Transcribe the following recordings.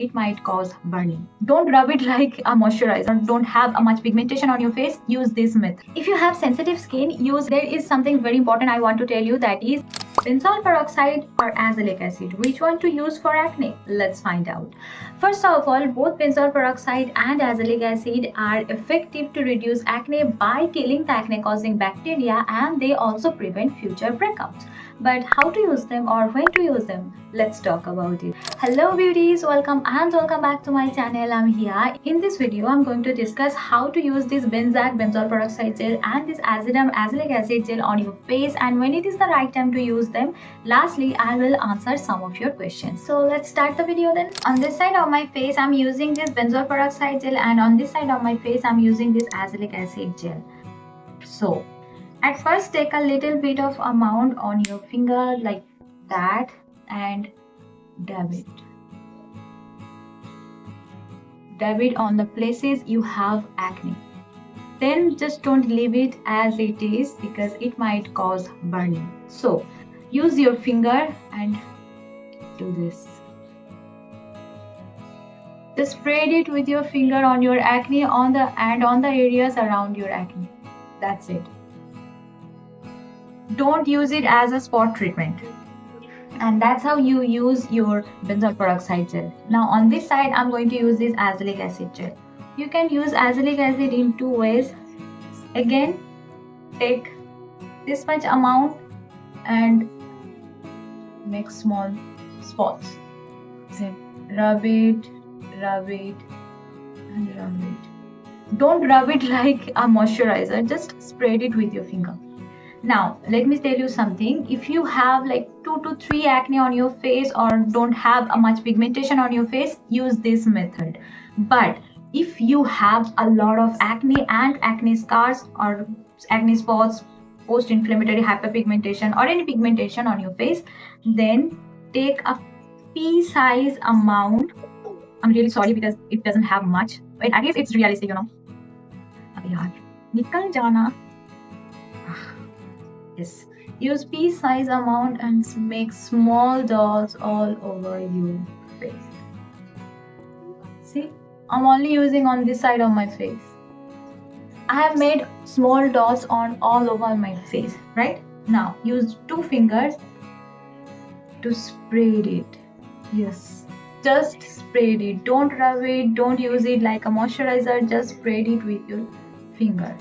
it might cause burning. Don't rub it like a moisturizer. Don't have a much pigmentation on your face, use this method. If you have sensitive skin, there is something very important I want to tell you, that is benzoyl peroxide or azelaic acid. Which one to use for acne? Let's find out. First of all, both benzoyl peroxide and azelaic acid are effective to reduce acne by killing the acne causing bacteria, and they also prevent future breakouts. But how to use them or when to use them? Let's talk about it. Hello beauties, welcome back to my channel. I'm Hiya. In this video, I'm going to discuss how to use this Benzac benzoyl peroxide gel and this Aziderm Azelaic acid gel on your face and when it is the right time to use them. Lastly, I will answer some of your questions. So let's start the video then. On this side of my face, I'm using this benzoyl peroxide gel, and on this side of my face, I'm using this Azelaic acid gel. So at first, take a little bit of amount on your finger like that and dab it. Dab it on the places you have acne. Then just don't leave it as it is because it might cause burning. So use your finger and do this. Just spread it with your finger on your acne on the areas around your acne. That's it. Don't use it as a spot treatment. And that's how you use your benzoyl peroxide gel. Now on this side, I'm going to use this azelaic acid gel. You can use azelaic acid in two ways. Again, take this much amount and make small spots. Then rub it, and rub it. Don't rub it like a moisturizer, just spread it with your finger. Now, let me tell you something. If you have like 2 to 3 acne on your face or don't have a much pigmentation on your face, use this method. But if you have a lot of acne and acne scars or acne spots, post-inflammatory hyperpigmentation or any pigmentation on your face, then take a pea-size amount. I'm really sorry because it doesn't have much, but at least it's realistic, you know. Abhi yaar, nikal jana. Yes. Use pea-size amount and make small dots all over your face. See, I'm only using on this side of my face. I have made small dots on all over my face, right? Now use 2 fingers to spread it. Yes, just spread it. Don't rub it, don't use it like a moisturizer, just spread it with your fingers.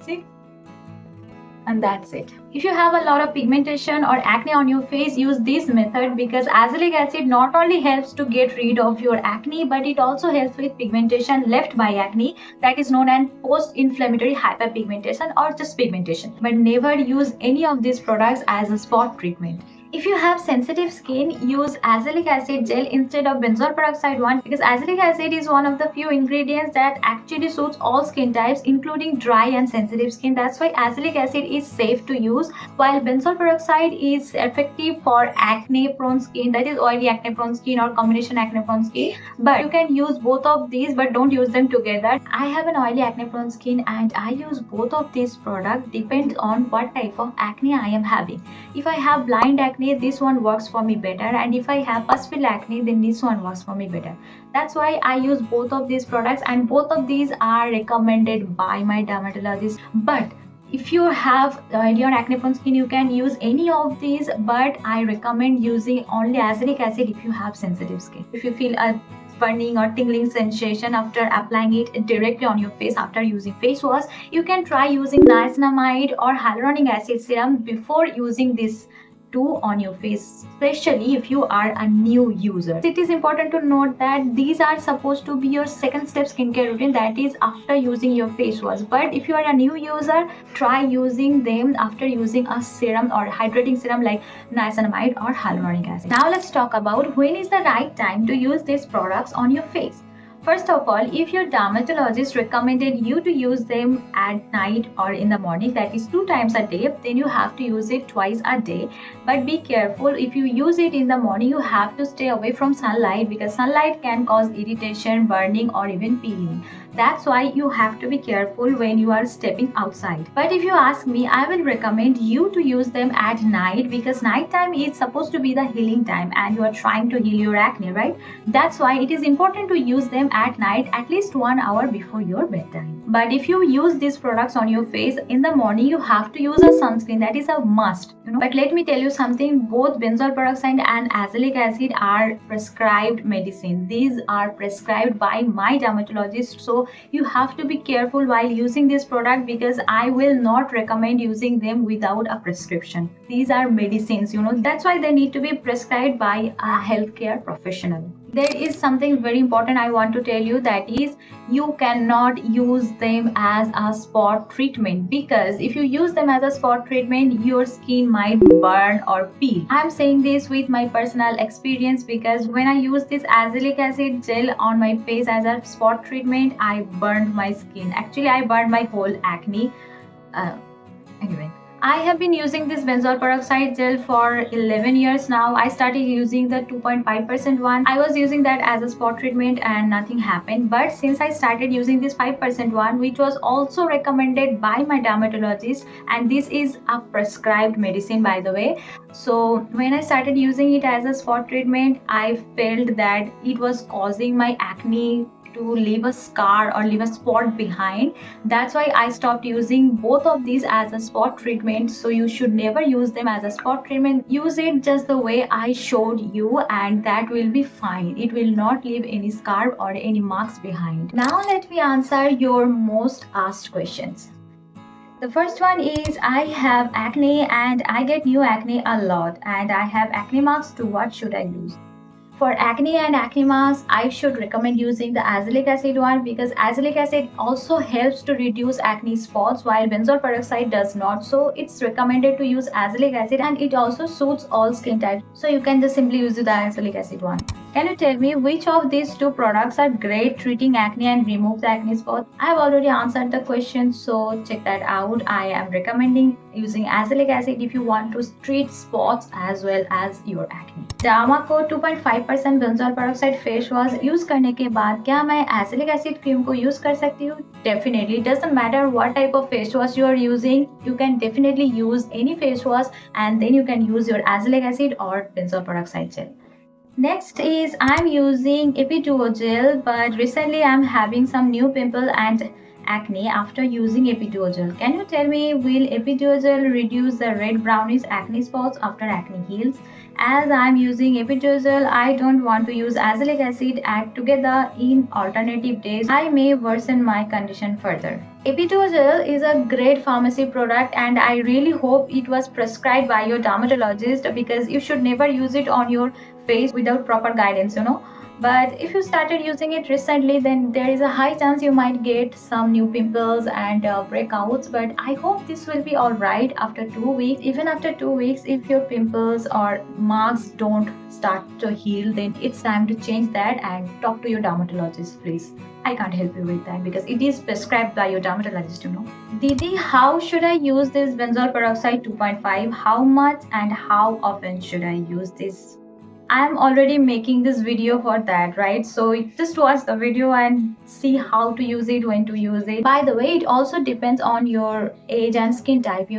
See? And that's it. If you have a lot of pigmentation or acne on your face, use this method because azelaic acid not only helps to get rid of your acne, but it also helps with pigmentation left by acne, that is known as post-inflammatory hyperpigmentation or just pigmentation. But never use any of these products as a spot treatment. If you have sensitive skin, use azelaic acid gel instead of benzoyl peroxide one because azelaic acid is one of the few ingredients that actually suits all skin types including dry and sensitive skin. That's why azelaic acid is safe to use while benzoyl peroxide is effective for acne prone skin, that is oily acne prone skin or combination acne prone skin. But you can use both of these but don't use them together. I have an oily acne prone skin and I use both of these products depends on what type of acne I am having. If I have blind acne, this one works for me better, and if I have pustular acne, then this one works for me better. That's why I use both of these products, and both of these are recommended by my dermatologist. But if you have oily or acne prone skin, you can use any of these, but I recommend using only azelaic acid if you have sensitive skin. If you feel a burning or tingling sensation after applying it directly on your face after using face wash, you can try using niacinamide or hyaluronic acid serum before using this 2 on your face, especially if you are a new user. It is important to note that these are supposed to be your second step skincare routine, that is after using your face wash. But if you are a new user, try using them after using a serum or hydrating serum like niacinamide or hyaluronic acid. Now let's talk about when is the right time to use these products on your face. First of all, if your dermatologist recommended you to use them at night or in the morning, that is 2 times a day, then you have to use it twice a day. But be careful, if you use it in the morning, you have to stay away from sunlight because sunlight can cause irritation, burning or even peeling. That's why you have to be careful when you are stepping outside. But if you ask me, I will recommend you to use them at night, because nighttime is supposed to be the healing time and you are trying to heal your acne, right? That's why it is important to use them at night, at least 1 hour before your bedtime. But if you use these products on your face in the morning, you have to use a sunscreen. That is a must, But let me tell you something, both benzoyl peroxide and azelaic acid are prescribed medicine. These are prescribed by my dermatologist. So you have to be careful while using this product, because I will not recommend using them without a prescription. These are medicines, That's why they need to be prescribed by a healthcare professional. There is something very important I want to tell you, that is, you cannot use them as a spot treatment, because if you use them as a spot treatment, your skin might burn or peel. I'm saying this with my personal experience, because when I use this azelaic acid gel on my face as a spot treatment, I burned my skin. Actually, I burned my whole acne. Anyway, I have been using this benzoyl peroxide gel for 11 years now. I started using the 2.5% one. I was using that as a spot treatment and nothing happened. But since I started using this 5% one, which was also recommended by my dermatologist, and this is a prescribed medicine, by the way. So when I started using it as a spot treatment, I felt that it was causing my acne to leave a scar or leave a spot behind. That's why I stopped using both of these as a spot treatment. So you should never use them as a spot treatment. Use it just the way I showed you, and that will be fine. It will not leave any scar or any marks behind. Now let me answer your most asked questions. The first one is, I have acne and I get new acne a lot, and I have acne marks too. What should I use? For acne and acne marks, I should recommend using the azelaic acid one, because azelaic acid also helps to reduce acne spots while benzoyl peroxide does not. So it's recommended to use azelaic acid, and it also suits all skin types. So you can just simply use the azelaic acid one. Can you tell me which of these two products are great treating acne and remove the acne spots? I have already answered the question, so check that out. I am recommending using azelaic acid if you want to treat spots as well as your acne. Derma को 2.5% benzoyl peroxide face wash use करने के बाद क्या मैं एसिलिक acid cream को use कर सकती हूँ? Definitely. It doesn't matter what type of face wash you are using. You can definitely use any face wash, and then you can use your azelaic acid or benzoyl peroxide gel. Next is, I'm using Epiduo gel, but recently I'm having some new pimple and acne after using Epiduo gel. Can you tell me, will Epiduo gel reduce the red brownish acne spots after acne heals? As I'm using Epiduo gel, I don't want to use azelaic acid add together in alternative days. I may worsen my condition further. Epiduo gel is a great pharmacy product, and I really hope it was prescribed by your dermatologist, because you should never use it on your face without proper guidance, But if you started using it recently, then there is a high chance you might get some new pimples and breakouts. But I hope this will be alright after 2 weeks. Even after 2 weeks, if your pimples or marks don't start to heal, then it's time to change that and talk to your dermatologist, please. I can't help you with that because it is prescribed by your dermatologist, Didi, how should I use this benzoyl peroxide 2.5? How much and how often should I use this? I'm already making this video for that, right? So just watch the video and see how to use it, when to use it. By the way, it also depends on your age and skin type,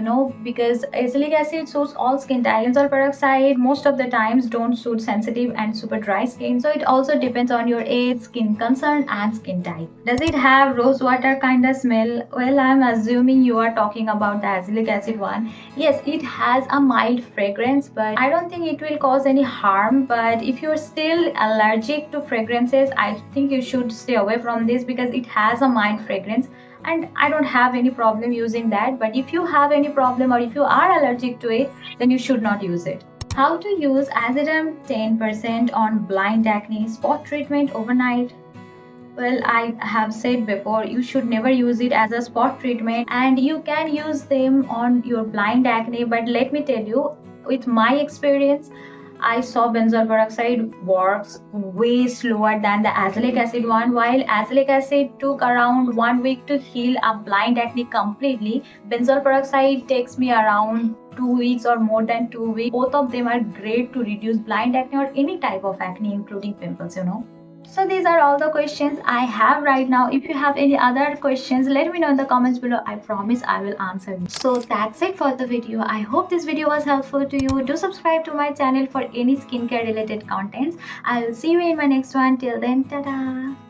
because azelaic acid suits all skin types. Benzoyl peroxide most of the times don't suit sensitive and super dry skin. So it also depends on your age, skin concern and skin type. Does it have rose water kind of smell? Well, I'm assuming you are talking about the azelaic acid one. Yes, it has a mild fragrance, but I don't think it will cause any harm. But if you're still allergic to fragrances, I think you should stay away from this, because it has a mild fragrance and I don't have any problem using that. But if you have any problem, or if you are allergic to it, then you should not use it. How to use Aziderm 10% on blind acne spot treatment overnight? Well, I have said before, you should never use it as a spot treatment, and you can use them on your blind acne. But let me tell you, with my experience, I saw benzoyl peroxide works way slower than the azelaic acid one. While azelaic acid took around 1 week to heal a blind acne completely, benzoyl peroxide takes me around 2 weeks or more than 2 weeks. Both of them are great to reduce blind acne or any type of acne, including pimples, So these are all the questions I have right now. If you have any other questions, let me know in the comments below. I promise I will answer them. So that's it for the video. I hope this video was helpful to you. Do subscribe to my channel for any skincare related contents. I will see you in my next one. Till then, ta-da!